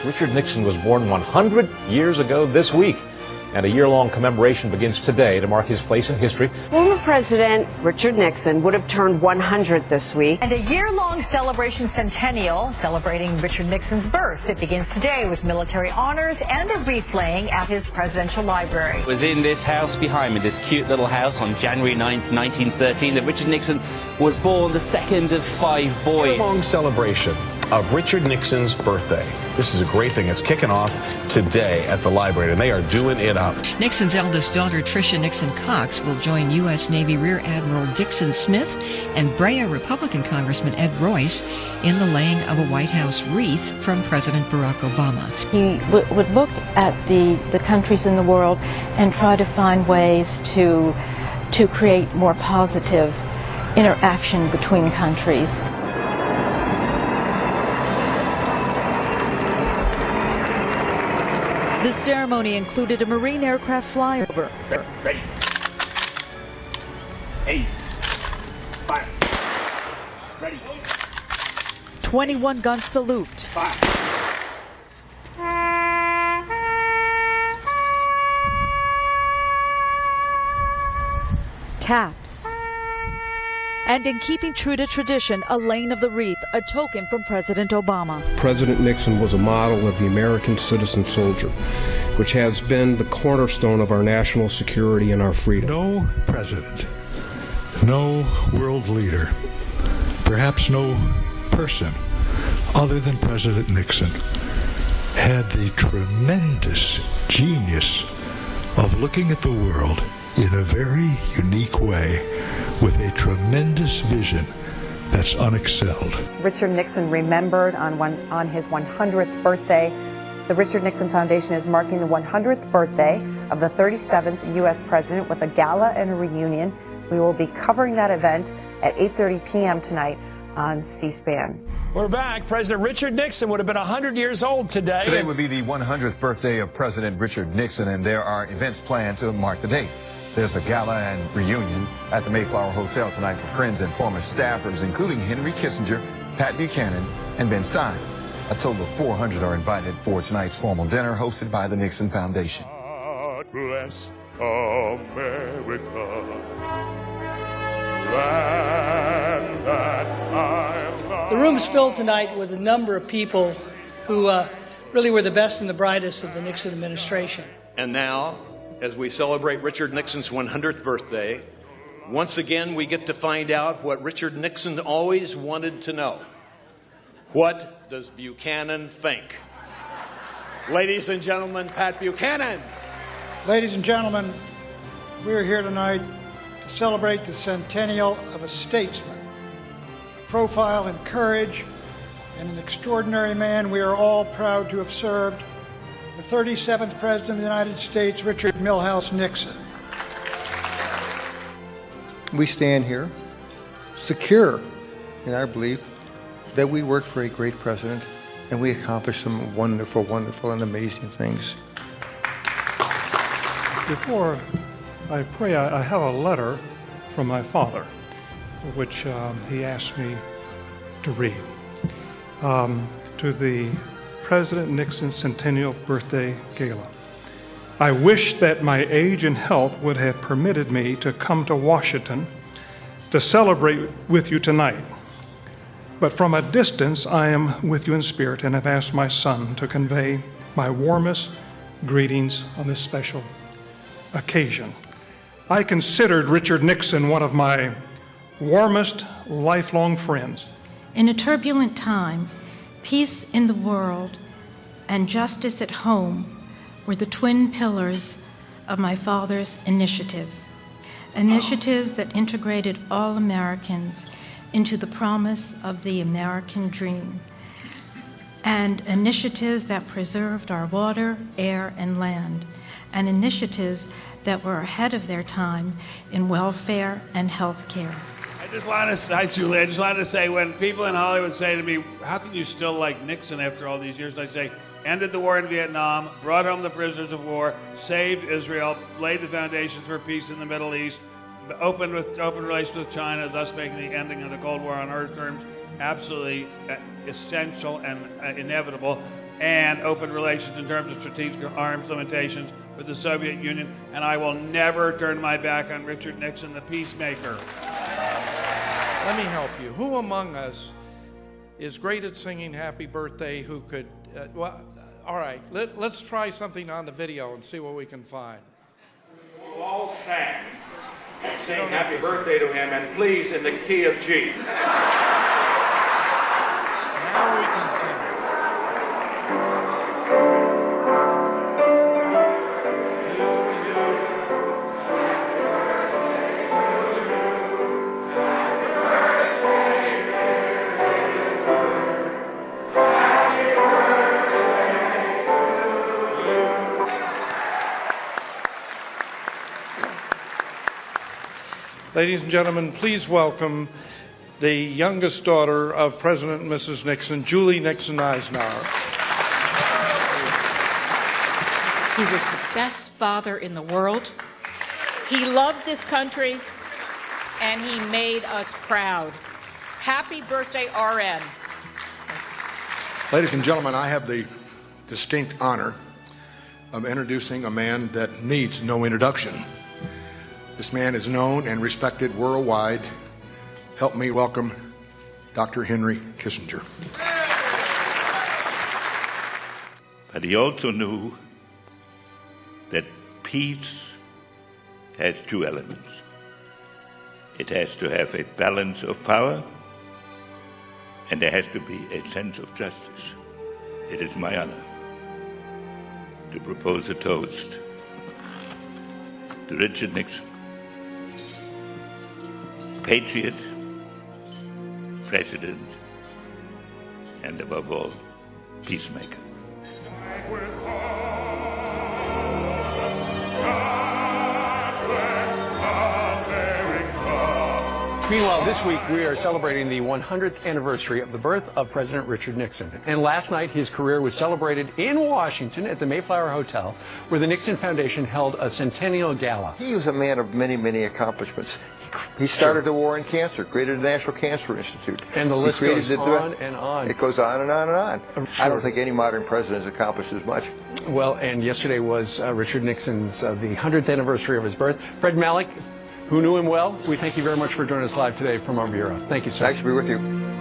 Richard Nixon was born 100 years ago this week. And a year-long commemoration begins today to mark his place in history. Former President Richard Nixon would have turned 100 this week. And a year-long celebration Centennial celebrating Richard Nixon's birth. It begins today with military honors and a wreath laying at his presidential library. It was in this house behind me, this cute little house on January 9th, 1913, that Richard Nixon was born, the second of 5 boys. A year-long celebration of Richard Nixon's birthday. This is a great thing. It's kicking off today at the library, and they are doing it up. Nixon's eldest daughter, Tricia Nixon Cox, will join U.S. Navy Rear Admiral Dixon Smith and Brea Republican Congressman Ed Royce in the laying of a White House wreath from President Barack Obama. He would look at the countries in the world and try to find ways to create more positive interaction between countries. The ceremony included a Marine aircraft flyover. Ready. 8. 5. Ready. 21-gun salute. 5. Taps. And in keeping true to tradition, a laying of the wreath, a token from President Obama. President Nixon was a model of the American citizen soldier, which has been the cornerstone of our national security and our freedom. No president, no world leader, perhaps no person other than President Nixon had the tremendous genius of looking at the world in a very unique way with a tremendous vision that's unexcelled. Richard Nixon remembered on his 100th birthday. The Richard Nixon Foundation is marking the 100th birthday of the 37th U.S. President with a gala and a reunion. We will be covering that event at 8:30 p.m. tonight on C-SPAN. We're back. President Richard Nixon would have been 100 years old today. Today would be the 100th birthday of President Richard Nixon, and there are events planned to mark the date. There's a gala and reunion at the Mayflower Hotel tonight for friends and former staffers, including Henry Kissinger, Pat Buchanan, and Ben Stein. A total of 400 are invited for tonight's formal dinner hosted by the Nixon Foundation. God bless America, land that I love. The room's filled tonight with a number of people who really were the best and the brightest of the Nixon administration. And now, as we celebrate Richard Nixon's 100th birthday, once again we get to find out what Richard Nixon always wanted to know. What does Buchanan think? Ladies and gentlemen, Pat Buchanan. Ladies and gentlemen, we're here tonight to celebrate the centennial of a statesman, a profile in courage, and an extraordinary man we are all proud to have served, the 37th President of the United States, Richard Milhouse Nixon. We stand here secure in our belief that we work for a great president and we accomplish some wonderful, wonderful and amazing things. Before I pray, I have a letter from my father, which he asked me to read. To the President Nixon Centennial Birthday Gala. I wish that my age and health would have permitted me to come to Washington to celebrate with you tonight. But from a distance, I am with you in spirit and have asked my son to convey my warmest greetings on this special occasion. I considered Richard Nixon one of my warmest lifelong friends. In a turbulent time, peace in the world and justice at home were the twin pillars of my father's initiatives that integrated all Americans into the promise of the American dream, and initiatives that preserved our water, air, and land, and initiatives that were ahead of their time in welfare and health care. Hi, Julie. I just wanted to say, when people in Hollywood say to me, how can you still like Nixon after all these years? I say, ended the war in Vietnam, brought home the prisoners of war, saved Israel, laid the foundations for peace in the Middle East, open relations with China, thus making the ending of the Cold War on Earth terms absolutely essential and inevitable. and open relations in terms of strategic arms limitations with the Soviet Union, and I will never turn my back on Richard Nixon, the peacemaker. Let me help you. Who among us is great at singing Happy Birthday, who could, well, all right, let's try something on the video and see what we can find. We'll all stand and sing Happy Birthday to him, and please in the key of G. Now we can sing. Ladies and gentlemen, please welcome the youngest daughter of President and Mrs. Nixon, Julie Nixon Eisenhower. He was the best father in the world. He loved this country, and he made us proud. Happy birthday, RN. Ladies and gentlemen, I have the distinct honor of introducing a man that needs no introduction. This man is known and respected worldwide. Help me welcome Dr. Henry Kissinger. But he also knew that peace has two elements. It has to have a balance of power, and there has to be a sense of justice. It is my honor to propose a toast to Richard Nixon, patriot, president, and above all, peacemaker. Meanwhile, this week we are celebrating the 100th anniversary of the birth of President Richard Nixon. And last night his career was celebrated in Washington at the Mayflower Hotel, where the Nixon Foundation held a Centennial Gala. He was a man of many, many accomplishments. He started the war on cancer, created the National Cancer Institute. And the list goes on and on. It goes on and on and on. I don't think any modern president has accomplished as much. Well, and yesterday was Richard Nixon's the 100th anniversary of his birth. Fred Malik, who knew him well, we thank you very much for joining us live today from our bureau. Thank you, sir. Nice to be with you.